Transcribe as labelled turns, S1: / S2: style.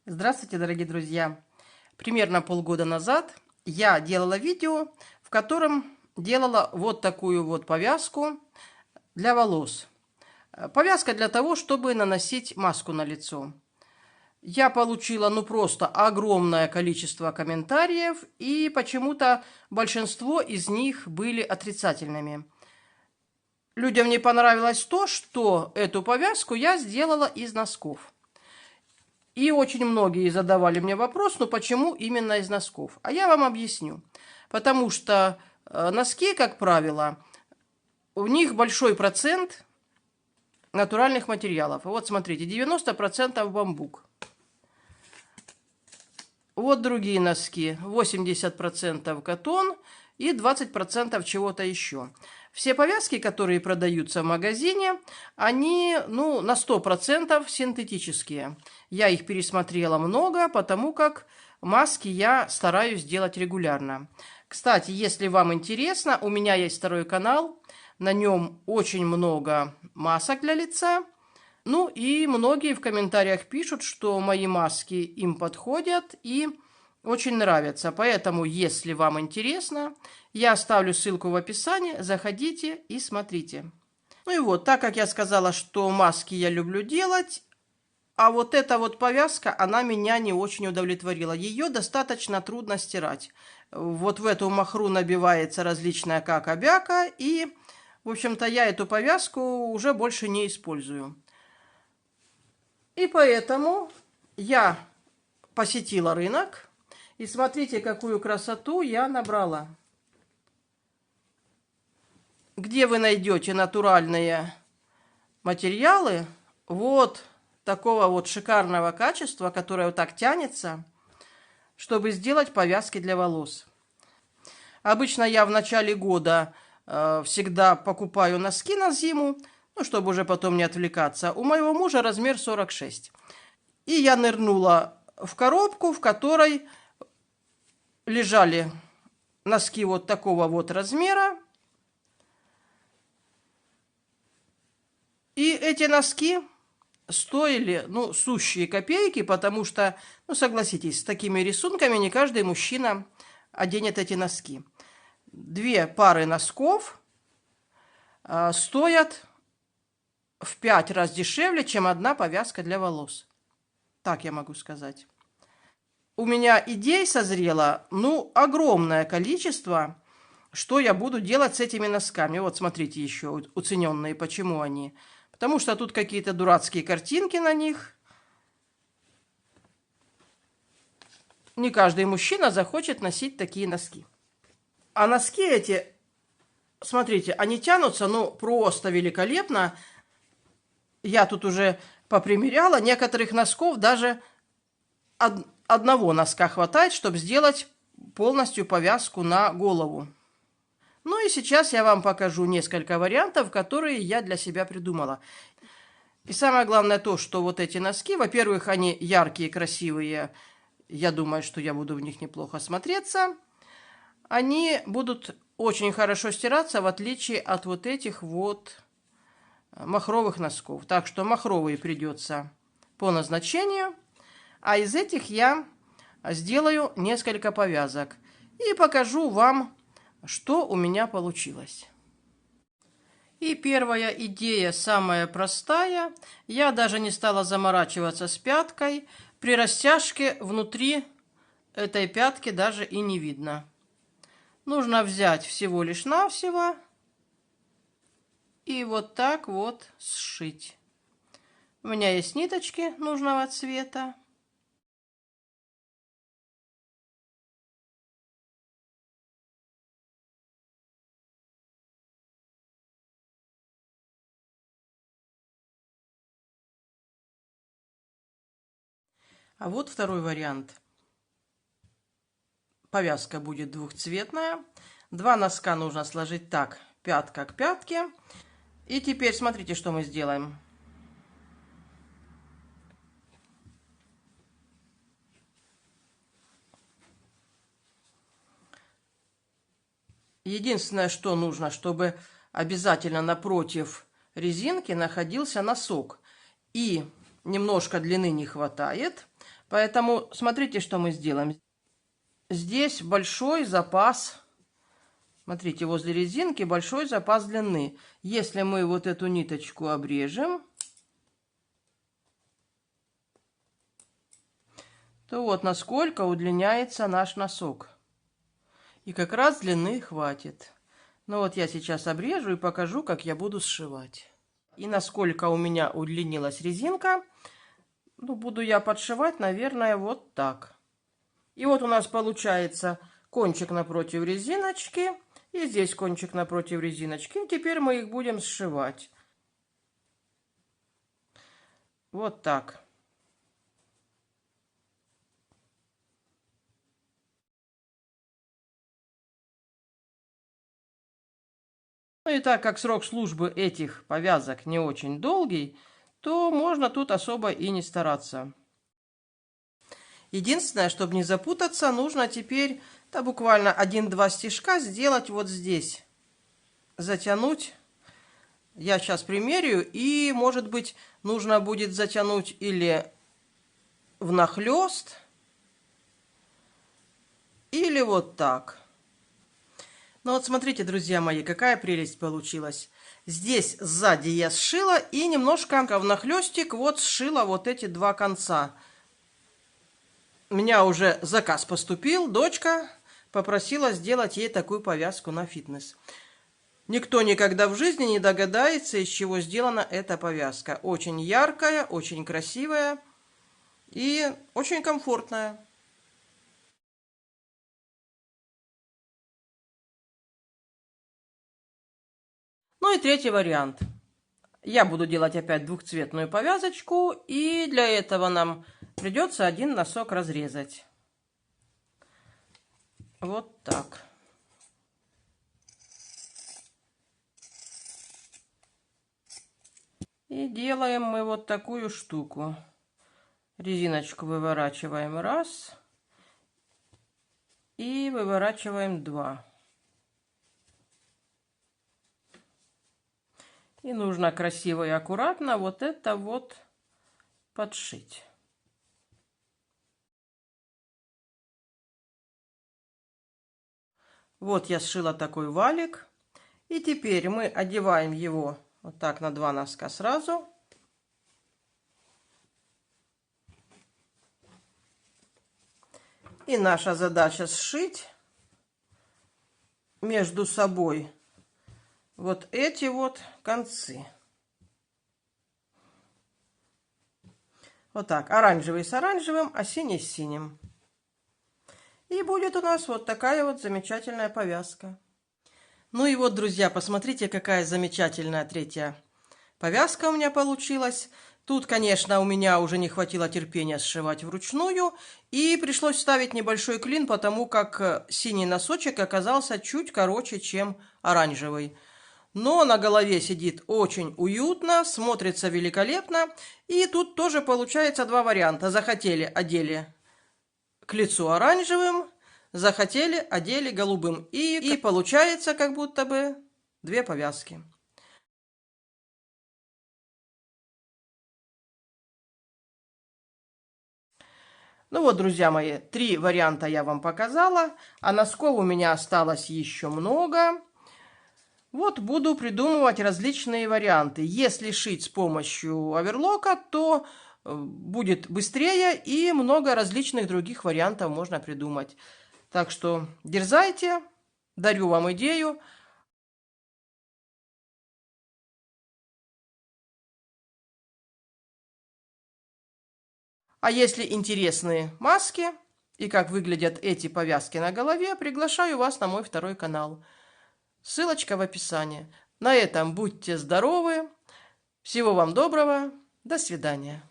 S1: Здравствуйте, дорогие друзья! Примерно полгода назад я делала видео, в котором делала вот такую вот повязку для волос. Повязка для того, чтобы наносить маску на лицо. Я получила просто огромное количество комментариев, и почему-то большинство из них были отрицательными. Людям не понравилось то, что эту повязку я сделала из носков. И очень многие задавали мне вопрос, почему именно из носков? А я вам объясню. Потому что носки, как правило, у них большой процент натуральных материалов. Вот смотрите, 90% бамбук. Вот другие носки, 80% катон и 20% чего-то еще. Все повязки, которые продаются в магазине, они на 100% синтетические. Я их пересмотрела много, потому как маски я стараюсь делать регулярно. Кстати, если вам интересно, у меня есть второй канал. На нем очень много масок для лица. И многие в комментариях пишут, что мои маски им подходят и очень нравятся. Поэтому, если вам интересно, я оставлю ссылку в описании, заходите и смотрите. Так как я сказала, что маски я люблю делать, а вот эта вот повязка, она меня не очень удовлетворила. Ее достаточно трудно стирать. Вот в эту махру набивается различная кака-бяка, и, в общем-то, я эту повязку уже больше не использую. И поэтому я посетила рынок, и смотрите, какую красоту я набрала. Где вы найдете натуральные материалы вот такого вот шикарного качества, которое вот так тянется, чтобы сделать повязки для волос. Обычно я в начале года всегда покупаю носки на зиму, чтобы уже потом не отвлекаться. У моего мужа размер 46. И я нырнула в коробку, в которой лежали носки вот такого вот размера. И эти носки стоили, сущие копейки, потому что, согласитесь, с такими рисунками не каждый мужчина оденет эти носки. 2 пары носков стоят в 5 раз дешевле, чем одна повязка для волос. Так я могу сказать. У меня идей созрело, огромное количество, что я буду делать с этими носками. Вот смотрите еще уцененные, почему они. Потому что тут какие-то дурацкие картинки на них. Не каждый мужчина захочет носить такие носки. А носки эти, смотрите, они тянутся, просто великолепно. Я тут уже попримеряла. Некоторых носков даже одного носка хватает, чтобы сделать полностью повязку на голову. И сейчас я вам покажу несколько вариантов, которые я для себя придумала. И самое главное то, что вот эти носки, во-первых, они яркие, красивые. Я думаю, что я буду в них неплохо смотреться. Они будут очень хорошо стираться, в отличие от вот этих вот махровых носков. Так что махровые придется по назначению. А из этих я сделаю несколько повязок. И покажу вам, что у меня получилось. И первая идея, самая простая. Я даже не стала заморачиваться с пяткой. При растяжке внутри этой пятки даже и не видно. Нужно взять всего лишь навсего и вот так вот сшить. У меня есть ниточки нужного цвета. А вот второй вариант. Повязка будет двухцветная. 2 носка нужно сложить так, пятка к пятке. И теперь смотрите, что мы сделаем. Единственное, что нужно, чтобы обязательно напротив резинки находился носок. И немножко длины не хватает. Поэтому смотрите, что мы сделаем. Здесь большой запас. Смотрите, возле резинки большой запас длины. Если мы вот эту ниточку обрежем, то вот насколько удлиняется наш носок. И как раз длины хватит. Ну вот я сейчас обрежу и покажу, как я буду сшивать. И насколько у меня удлинилась резинка, ну, буду я подшивать, наверное, вот так. И вот у нас получается кончик напротив резиночки. И здесь кончик напротив резиночки. И теперь мы их будем сшивать. Вот так. Ну и так как срок службы этих повязок не очень долгий, то можно тут особо и не стараться. Единственное, чтобы не запутаться, нужно теперь буквально 1-2 стежка сделать вот здесь. Затянуть. Я сейчас примерю, и, может быть, нужно будет затянуть или внахлёст, или вот так. Ну вот смотрите, друзья мои, какая прелесть получилась. Здесь сзади я сшила и немножко внахлёстик вот сшила вот эти 2 конца. У меня уже заказ поступил, дочка попросила сделать ей такую повязку на фитнес. Никто никогда в жизни не догадается, из чего сделана эта повязка. Очень яркая, очень красивая и очень комфортная. Ну и третий вариант. Я буду делать опять двухцветную повязочку, и для этого нам придется один носок разрезать. Вот так. И делаем мы вот такую штуку. Резиночку выворачиваем раз и выворачиваем 2. И нужно красиво и аккуратно вот это вот подшить. Вот я сшила такой валик. И теперь мы одеваем его вот так на 2 носка сразу. И наша задача сшить между собой вот эти вот концы. Вот так, оранжевый с оранжевым, а синий с синим. И будет у нас вот такая вот замечательная повязка. Ну и вот, друзья, посмотрите, какая замечательная третья повязка у меня получилась. Тут, конечно, у меня уже не хватило терпения сшивать вручную, и пришлось вставить небольшой клин, потому как синий носочек оказался чуть короче, чем оранжевый. Но на голове сидит очень уютно, смотрится великолепно. И тут тоже получается 2 варианта. Захотели, одели к лицу оранжевым, захотели, одели голубым. И получается как будто бы 2 повязки. Ну вот, друзья мои, 3 варианта я вам показала, а носков у меня осталось еще много. Вот буду придумывать различные варианты. Если шить с помощью оверлока, то будет быстрее и много различных других вариантов можно придумать. Так что дерзайте, дарю вам идею. А если интересны маски и как выглядят эти повязки на голове, приглашаю вас на мой 2-й канал. Ссылочка в описании. На этом будьте здоровы. Всего вам доброго. До свидания.